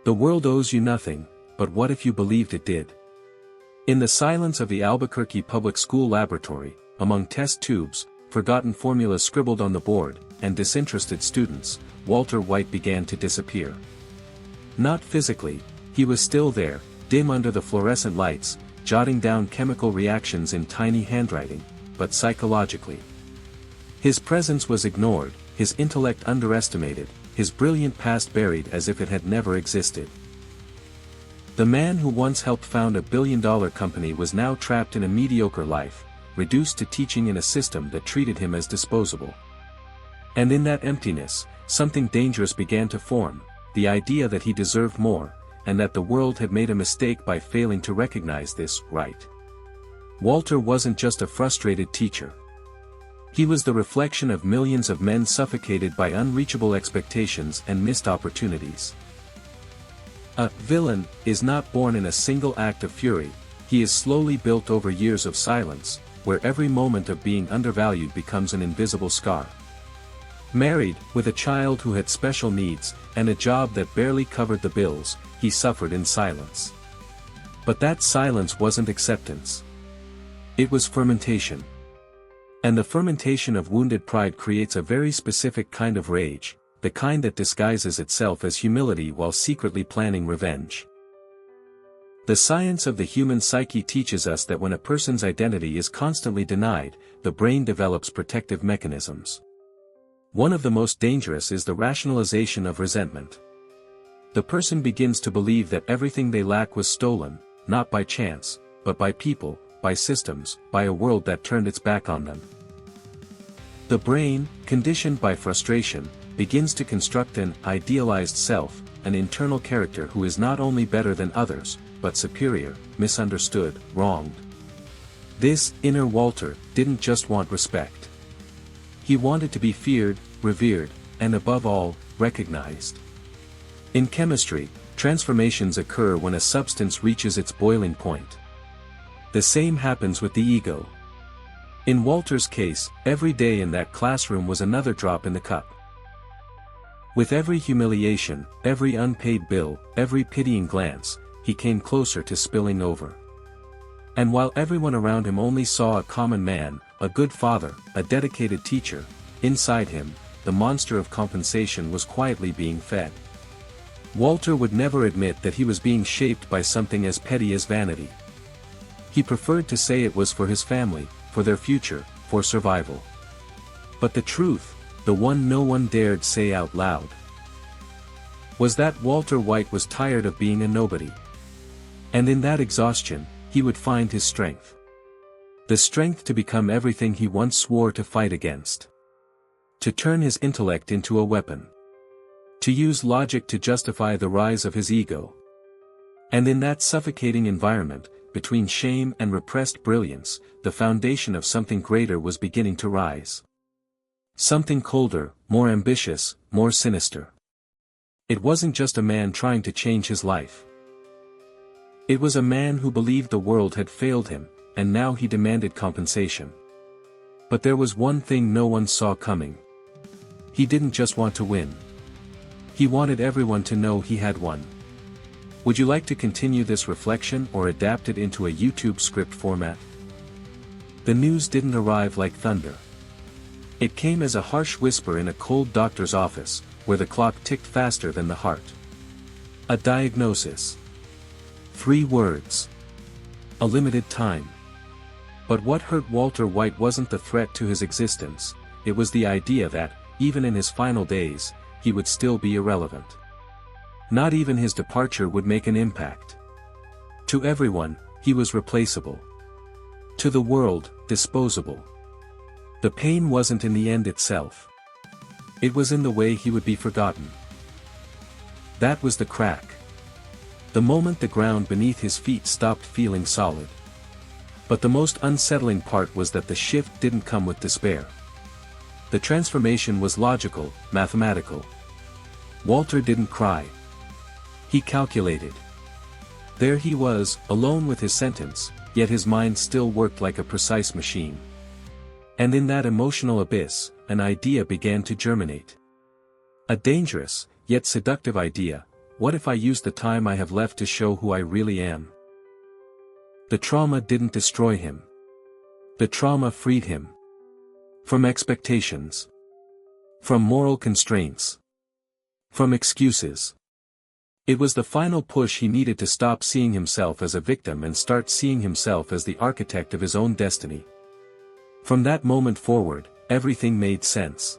The world owes you nothing, but what if you believed it did? In the silence of the Albuquerque Public School laboratory, among test tubes, forgotten formulas scribbled on the board, and disinterested students, Walter White began to disappear. Not physically, he was still there, dim under the fluorescent lights, jotting down chemical reactions in tiny handwriting, but psychologically. His presence was ignored, his intellect underestimated, his brilliant past buried as if it had never existed. The man who once helped found a billion-dollar company was now trapped in a mediocre life, reduced to teaching in a system that treated him as disposable. And in that emptiness, something dangerous began to form, the idea that he deserved more, and that the world had made a mistake by failing to recognize this right. Walter wasn't just a frustrated teacher. He was the reflection of millions of men suffocated by unreachable expectations and missed opportunities. A villain is not born in a single act of fury, he is slowly built over years of silence, where every moment of being undervalued becomes an invisible scar. Married, with a child who had special needs, and a job that barely covered the bills, he suffered in silence. But that silence wasn't acceptance. It was fermentation. And the fermentation of wounded pride creates a very specific kind of rage, the kind that disguises itself as humility while secretly planning revenge. The science of the human psyche teaches us that when a person's identity is constantly denied, the brain develops protective mechanisms. One of the most dangerous is the rationalization of resentment. The person begins to believe that everything they lack was stolen, not by chance, but by people, by systems, by a world that turned its back on them. The brain, conditioned by frustration, begins to construct an idealized self, an internal character who is not only better than others, but superior, misunderstood, wronged. This inner Walter didn't just want respect. He wanted to be feared, revered, and above all, recognized. In chemistry, transformations occur when a substance reaches its boiling point. The same happens with the ego. In Walter's case, every day in that classroom was another drop in the cup. With every humiliation, every unpaid bill, every pitying glance, he came closer to spilling over. And while everyone around him only saw a common man, a good father, a dedicated teacher, inside him, the monster of compensation was quietly being fed. Walter would never admit that he was being shaped by something as petty as vanity. He preferred to say it was for his family, for their future, for survival. But the truth, the one no one dared say out loud, was that Walter White was tired of being a nobody. And in that exhaustion, he would find his strength. The strength to become everything he once swore to fight against. To turn his intellect into a weapon. To use logic to justify the rise of his ego. And in that suffocating environment, between shame and repressed brilliance, the foundation of something greater was beginning to rise. Something colder, more ambitious, more sinister. It wasn't just a man trying to change his life. It was a man who believed the world had failed him, and now he demanded compensation. But there was one thing no one saw coming. He didn't just want to win. He wanted everyone to know he had won. Would you like to continue this reflection or adapt it into a YouTube script format? The news didn't arrive like thunder. It came as a harsh whisper in a cold doctor's office, where the clock ticked faster than the heart. A diagnosis. 3 words. A limited time. But what hurt Walter White wasn't the threat to his existence, it was the idea that, even in his final days, he would still be irrelevant. Not even his departure would make an impact. To everyone, he was replaceable. To the world, disposable. The pain wasn't in the end itself. It was in the way he would be forgotten. That was the crack. The moment the ground beneath his feet stopped feeling solid. But the most unsettling part was that the shift didn't come with despair. The transformation was logical, mathematical. Walter didn't cry. He calculated. There he was, alone with his sentence, yet his mind still worked like a precise machine. And in that emotional abyss, an idea began to germinate. A dangerous, yet seductive idea, what if I use the time I have left to show who I really am? The trauma didn't destroy him. The trauma freed him. From expectations. From moral constraints. From excuses. It was the final push he needed to stop seeing himself as a victim and start seeing himself as the architect of his own destiny. From that moment forward, everything made sense.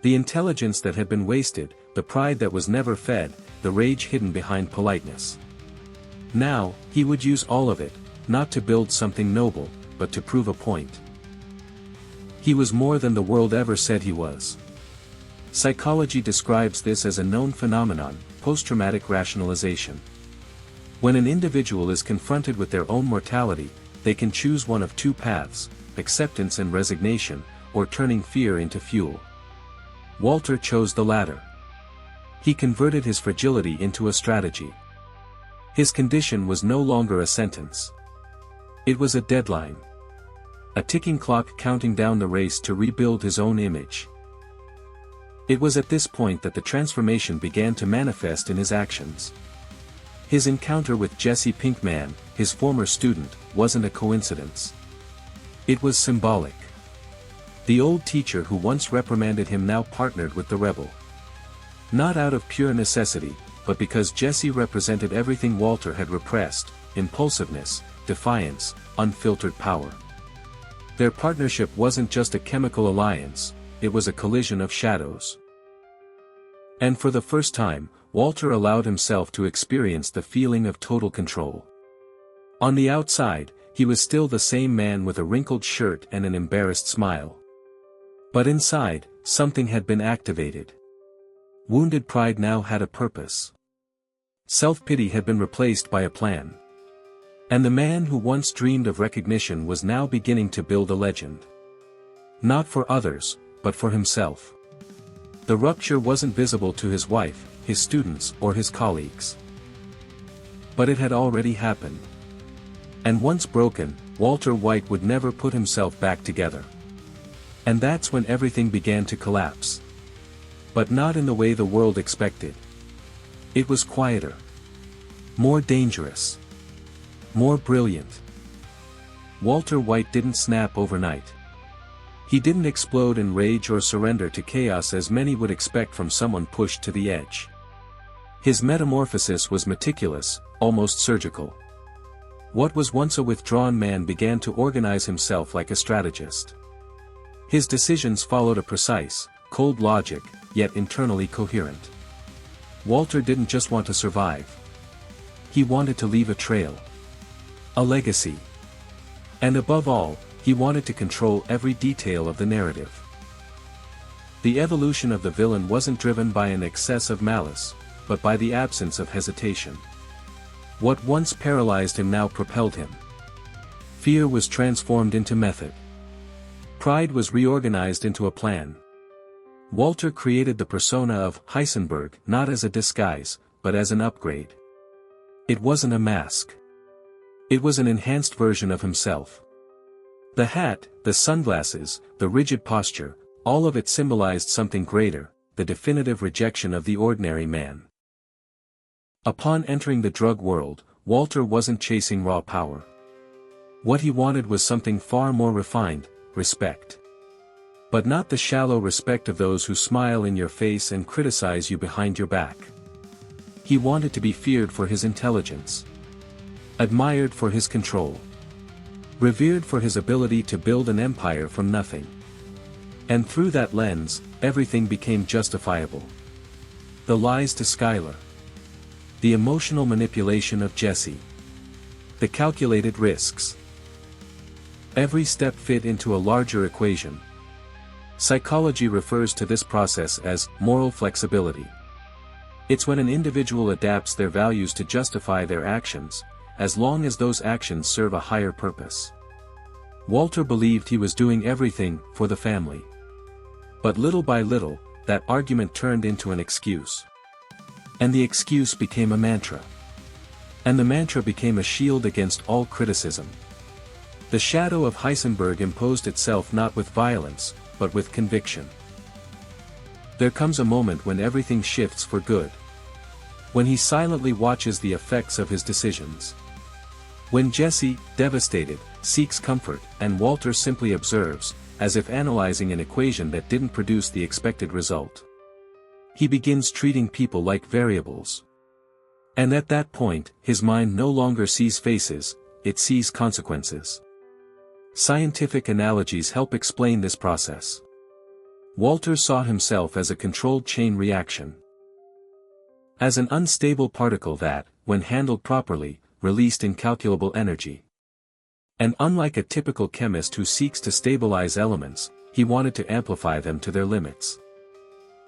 The intelligence that had been wasted, the pride that was never fed, the rage hidden behind politeness. Now, he would use all of it, not to build something noble, but to prove a point. He was more than the world ever said he was. Psychology describes this as a known phenomenon, post-traumatic rationalization. When an individual is confronted with their own mortality, they can choose one of two paths: acceptance and resignation, or turning fear into fuel. Walter chose the latter. He converted his fragility into a strategy. His condition was no longer a sentence. It was a deadline. A ticking clock counting down the race to rebuild his own image. It was at this point that the transformation began to manifest in his actions. His encounter with Jesse Pinkman, his former student, wasn't a coincidence. It was symbolic. The old teacher who once reprimanded him now partnered with the rebel. Not out of pure necessity, but because Jesse represented everything Walter had repressed: impulsiveness, defiance, unfiltered power. Their partnership wasn't just a chemical alliance, it was a collision of shadows. And for the first time, Walter allowed himself to experience the feeling of total control. On the outside, he was still the same man with a wrinkled shirt and an embarrassed smile. But inside, something had been activated. Wounded pride now had a purpose. Self-pity had been replaced by a plan. And the man who once dreamed of recognition was now beginning to build a legend. Not for others, but for himself. The rupture wasn't visible to his wife, his students, or his colleagues. But it had already happened. And once broken, Walter White would never put himself back together. And that's when everything began to collapse. But not in the way the world expected. It was quieter. More dangerous. More brilliant. Walter White didn't snap overnight. He didn't explode in rage or surrender to chaos as many would expect from someone pushed to the edge. His metamorphosis was meticulous, almost surgical. What was once a withdrawn man began to organize himself like a strategist. His decisions followed a precise, cold logic, yet internally coherent. Walter didn't just want to survive. He wanted to leave a trail. A legacy. And above all, he wanted to control every detail of the narrative. The evolution of the villain wasn't driven by an excess of malice, but by the absence of hesitation. What once paralyzed him now propelled him. Fear was transformed into method. Pride was reorganized into a plan. Walter created the persona of Heisenberg not as a disguise, but as an upgrade. It wasn't a mask. It was an enhanced version of himself. The hat, the sunglasses, the rigid posture, all of it symbolized something greater, the definitive rejection of the ordinary man. Upon entering the drug world, Walter wasn't chasing raw power. What he wanted was something far more refined: respect. But not the shallow respect of those who smile in your face and criticize you behind your back. He wanted to be feared for his intelligence. Admired for his control. Revered for his ability to build an empire from nothing. And through that lens, everything became justifiable. The lies to Skylar. The emotional manipulation of Jesse. The calculated risks. Every step fit into a larger equation. Psychology refers to this process as moral flexibility. It's when an individual adapts their values to justify their actions, as long as those actions serve a higher purpose. Walter believed he was doing everything for the family. But little by little, that argument turned into an excuse. And the excuse became a mantra. And the mantra became a shield against all criticism. The shadow of Heisenberg imposed itself not with violence, but with conviction. There comes a moment when everything shifts for good. When he silently watches the effects of his decisions. When Jesse, devastated, seeks comfort, and Walter simply observes, as if analyzing an equation that didn't produce the expected result. He begins treating people like variables. And at that point, his mind no longer sees faces, it sees consequences. Scientific analogies help explain this process. Walter saw himself as a controlled chain reaction. As an unstable particle that, when handled properly, released incalculable energy. And unlike a typical chemist who seeks to stabilize elements, he wanted to amplify them to their limits.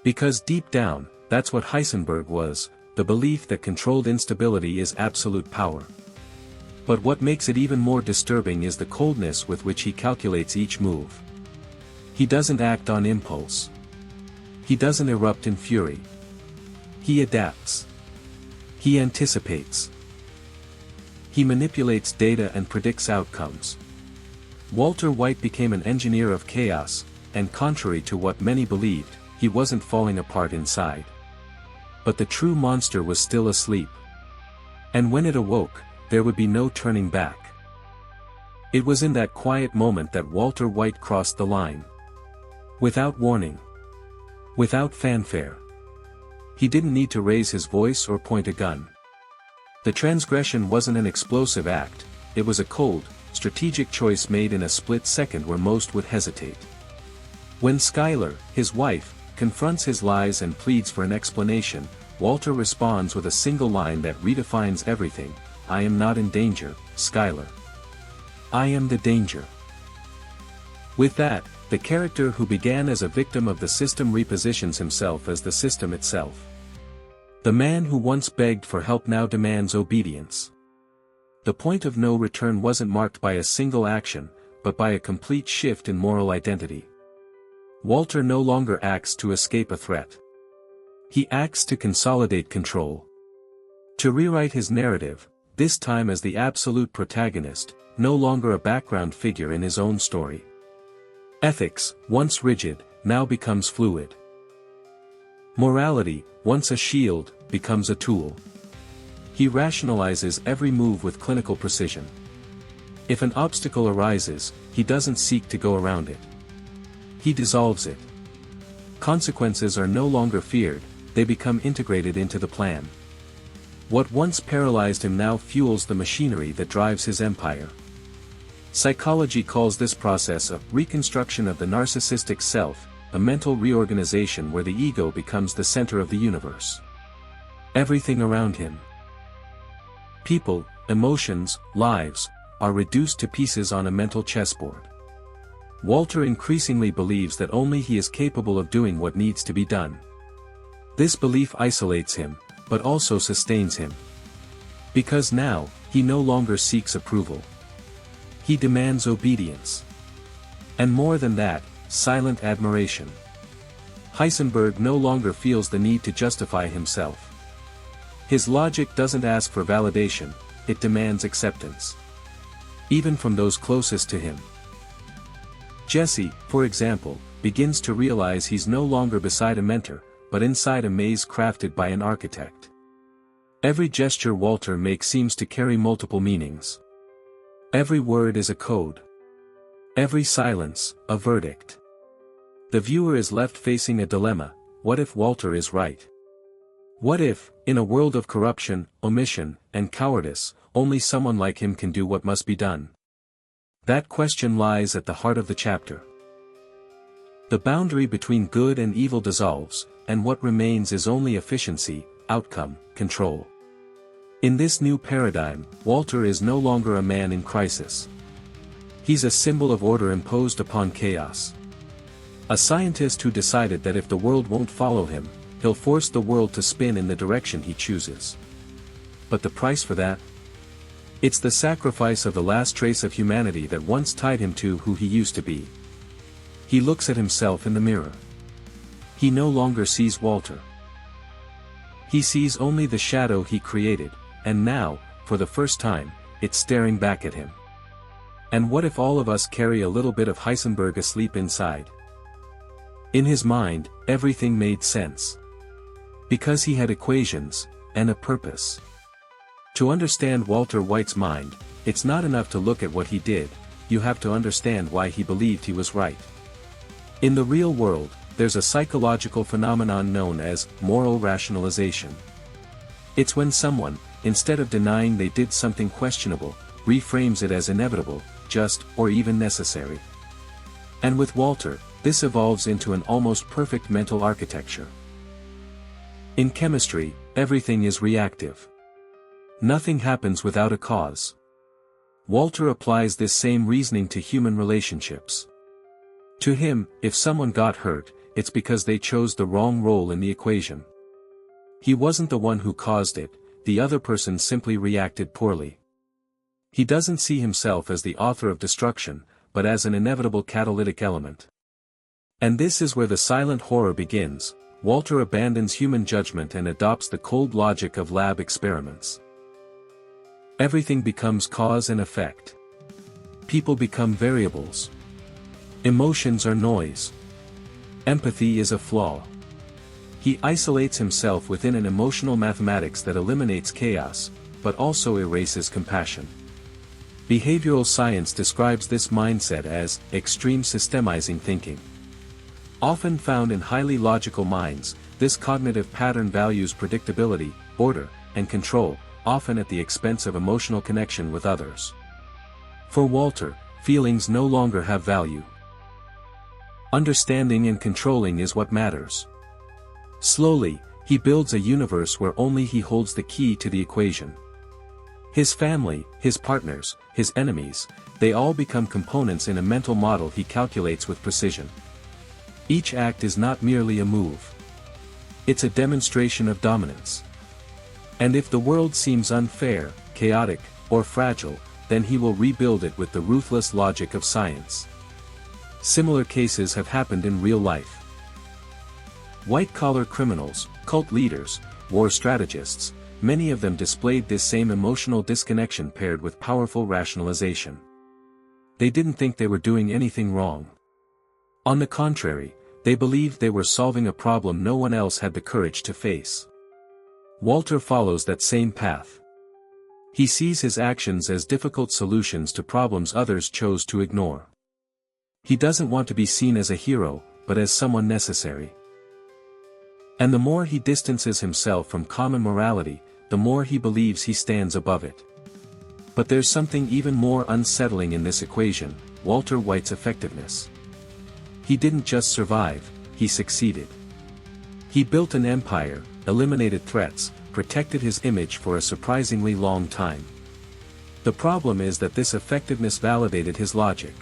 Because deep down, that's what Heisenberg was, the belief that controlled instability is absolute power. But what makes it even more disturbing is the coldness with which he calculates each move. He doesn't act on impulse. He doesn't erupt in fury. He adapts. He anticipates. He manipulates data and predicts outcomes. Walter White became an engineer of chaos, and contrary to what many believed, he wasn't falling apart inside. But the true monster was still asleep. And when it awoke, there would be no turning back. It was in that quiet moment that Walter White crossed the line. Without warning. Without fanfare. He didn't need to raise his voice or point a gun. The transgression wasn't an explosive act, it was a cold, strategic choice made in a split second where most would hesitate. When Skylar, his wife, confronts his lies and pleads for an explanation, Walter responds with a single line that redefines everything: "I am not in danger, Skylar. I am the danger." With that, the character who began as a victim of the system repositions himself as the system itself. The man who once begged for help now demands obedience. The point of no return wasn't marked by a single action, but by a complete shift in moral identity. Walter no longer acts to escape a threat. He acts to consolidate control. To rewrite his narrative, this time as the absolute protagonist, no longer a background figure in his own story. Ethics, once rigid, now becomes fluid. Morality, once a shield, becomes a tool. He rationalizes every move with clinical precision. If an obstacle arises, he doesn't seek to go around it. He dissolves it. Consequences are no longer feared, they become integrated into the plan. What once paralyzed him now fuels the machinery that drives his empire. Psychology calls this process a reconstruction of the narcissistic self, a mental reorganization where the ego becomes the center of the universe. Everything around him, people, emotions, lives, are reduced to pieces on a mental chessboard. Walter increasingly believes that only he is capable of doing what needs to be done. This belief isolates him, but also sustains him. Because now, he no longer seeks approval. He demands obedience. And more than that, silent admiration. Heisenberg no longer feels the need to justify himself. His logic doesn't ask for validation, it demands acceptance. Even from those closest to him. Jesse, for example, begins to realize he's no longer beside a mentor, but inside a maze crafted by an architect. Every gesture Walter makes seems to carry multiple meanings. Every word is a code. Every silence, a verdict. The viewer is left facing a dilemma: what if Walter is right? What if, in a world of corruption, omission, and cowardice, only someone like him can do what must be done? That question lies at the heart of the chapter. The boundary between good and evil dissolves, and what remains is only efficiency, outcome, control. In this new paradigm, Walter is no longer a man in crisis. He's a symbol of order imposed upon chaos. A scientist who decided that if the world won't follow him, he'll force the world to spin in the direction he chooses. But the price for that? It's the sacrifice of the last trace of humanity that once tied him to who he used to be. He looks at himself in the mirror. He no longer sees Walter. He sees only the shadow he created, and now, for the first time, it's staring back at him. And what if all of us carry a little bit of Heisenberg asleep inside? In his mind, everything made sense. Because he had equations, and a purpose. To understand Walter White's mind, it's not enough to look at what he did, you have to understand why he believed he was right. In the real world, there's a psychological phenomenon known as moral rationalization. It's when someone, instead of denying they did something questionable, reframes it as inevitable, just, or even necessary. And with Walter, this evolves into an almost perfect mental architecture. In chemistry, everything is reactive. Nothing happens without a cause. Walter applies this same reasoning to human relationships. To him, if someone got hurt, it's because they chose the wrong role in the equation. He wasn't the one who caused it, the other person simply reacted poorly. He doesn't see himself as the author of destruction, but as an inevitable catalytic element. And this is where the silent horror begins. Walter abandons human judgment and adopts the cold logic of lab experiments. Everything becomes cause and effect. People become variables. Emotions are noise. Empathy is a flaw. He isolates himself within an emotional mathematics that eliminates chaos, but also erases compassion. Behavioral science describes this mindset as extreme systemizing thinking. Often found in highly logical minds, this cognitive pattern values predictability, order, and control, often at the expense of emotional connection with others. For Walter, feelings no longer have value. Understanding and controlling is what matters. Slowly, he builds a universe where only he holds the key to the equation. His family, his partners, his enemies, they all become components in a mental model he calculates with precision. Each act is not merely a move. It's a demonstration of dominance. And if the world seems unfair, chaotic, or fragile, then he will rebuild it with the ruthless logic of science. Similar cases have happened in real life. White-collar criminals, cult leaders, war strategists, many of them displayed this same emotional disconnection paired with powerful rationalization. They didn't think they were doing anything wrong. On the contrary, they believed they were solving a problem no one else had the courage to face. Walter follows that same path. He sees his actions as difficult solutions to problems others chose to ignore. He doesn't want to be seen as a hero, but as someone necessary. And the more he distances himself from common morality, the more he believes he stands above it. But there's something even more unsettling in this equation, Walter White's effectiveness. He didn't just survive, he succeeded. He built an empire, eliminated threats, protected his image for a surprisingly long time. The problem is that this effectiveness validated his logic.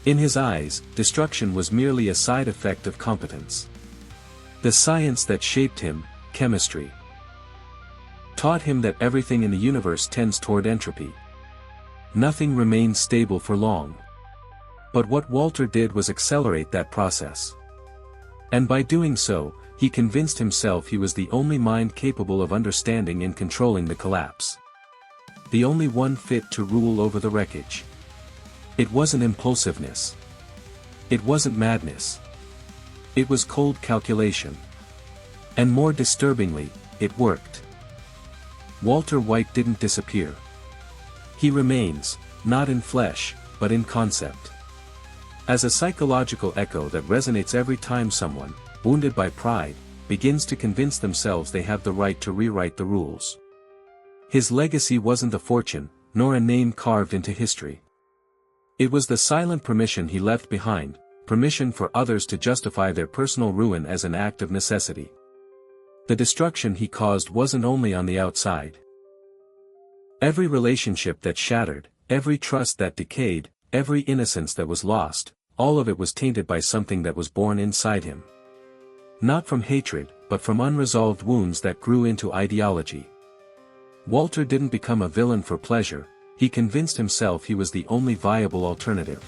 In his eyes, destruction was merely a side effect of competence. The science that shaped him, chemistry, taught him that everything in the universe tends toward entropy. Nothing remains stable for long. But what Walter did was accelerate that process. And by doing so, he convinced himself he was the only mind capable of understanding and controlling the collapse. The only one fit to rule over the wreckage. It wasn't impulsiveness. It wasn't madness. It was cold calculation. And more disturbingly, it worked. Walter White didn't disappear. He remains, not in flesh, but in concept. As a psychological echo that resonates every time someone, wounded by pride, begins to convince themselves they have the right to rewrite the rules. His legacy wasn't a fortune, nor a name carved into history. It was the silent permission he left behind, permission for others to justify their personal ruin as an act of necessity. The destruction he caused wasn't only on the outside. Every relationship that shattered, every trust that decayed, every innocence that was lost, all of it was tainted by something that was born inside him. Not from hatred, but from unresolved wounds that grew into ideology. Walter didn't become a villain for pleasure, he convinced himself he was the only viable alternative.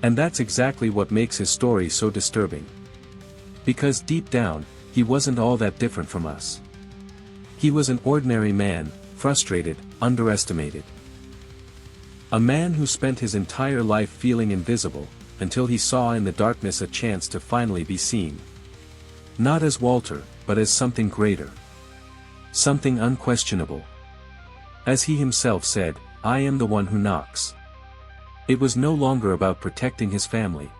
And that's exactly what makes his story so disturbing. Because deep down, he wasn't all that different from us. He was an ordinary man, frustrated, underestimated. A man who spent his entire life feeling invisible, until he saw in the darkness a chance to finally be seen. Not as Walter, but as something greater. something unquestionable. As he himself said, "I am the one who knocks." It was no longer about protecting his family.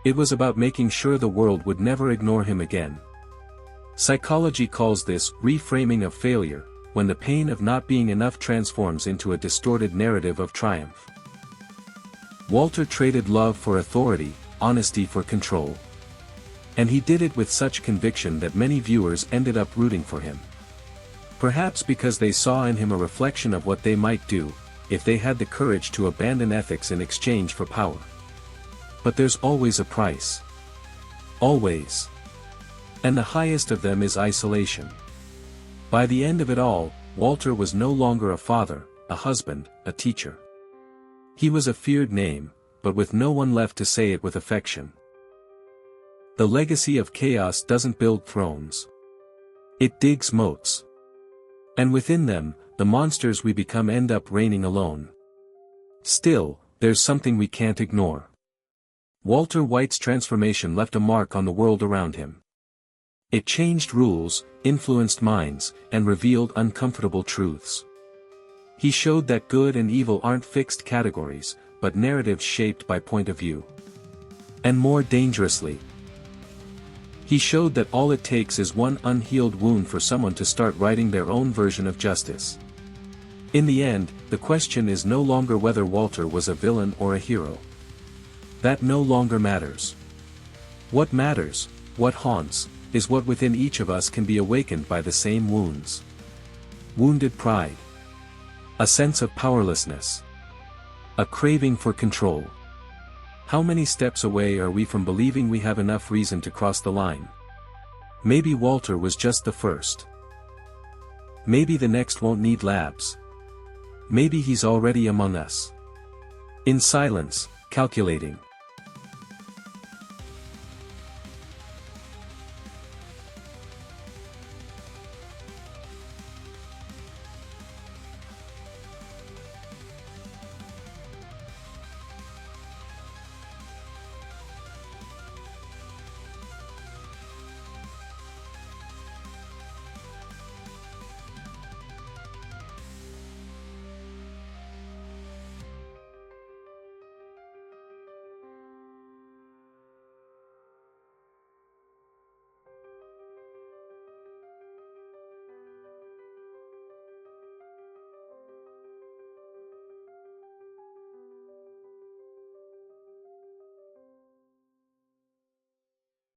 It was about making sure the world would never ignore him again. Psychology calls this reframing of failure, when the pain of not being enough transforms into a distorted narrative of triumph. Walter traded love for authority, honesty for control. And he did it with such conviction that many viewers ended up rooting for him. Perhaps because they saw in him a reflection of what they might do, if they had the courage to abandon ethics in exchange for power. But there's always a price. Always. And the highest of them is isolation. By the end of it all, Walter was no longer a father, a husband, a teacher. He was a feared name, but with no one left to say it with affection. The legacy of chaos doesn't build thrones. It digs moats. And within them, the monsters we become end up reigning alone. Still, there's something we can't ignore. Walter White's transformation left a mark on the world around him. It changed rules, influenced minds, and revealed uncomfortable truths. He showed that good and evil aren't fixed categories, but narratives shaped by point of view. And more dangerously, he showed that all it takes is one unhealed wound for someone to start writing their own version of justice. In the end, the question is no longer whether Walter was a villain or a hero. That no longer matters. What matters, what haunts, is what within each of us can be awakened by the same wounds. Wounded pride. A sense of powerlessness. A craving for control. How many steps away are we from believing we have enough reason to cross the line? Maybe Walter was just the first. Maybe the next won't need labs. Maybe he's already among us. In silence, calculating.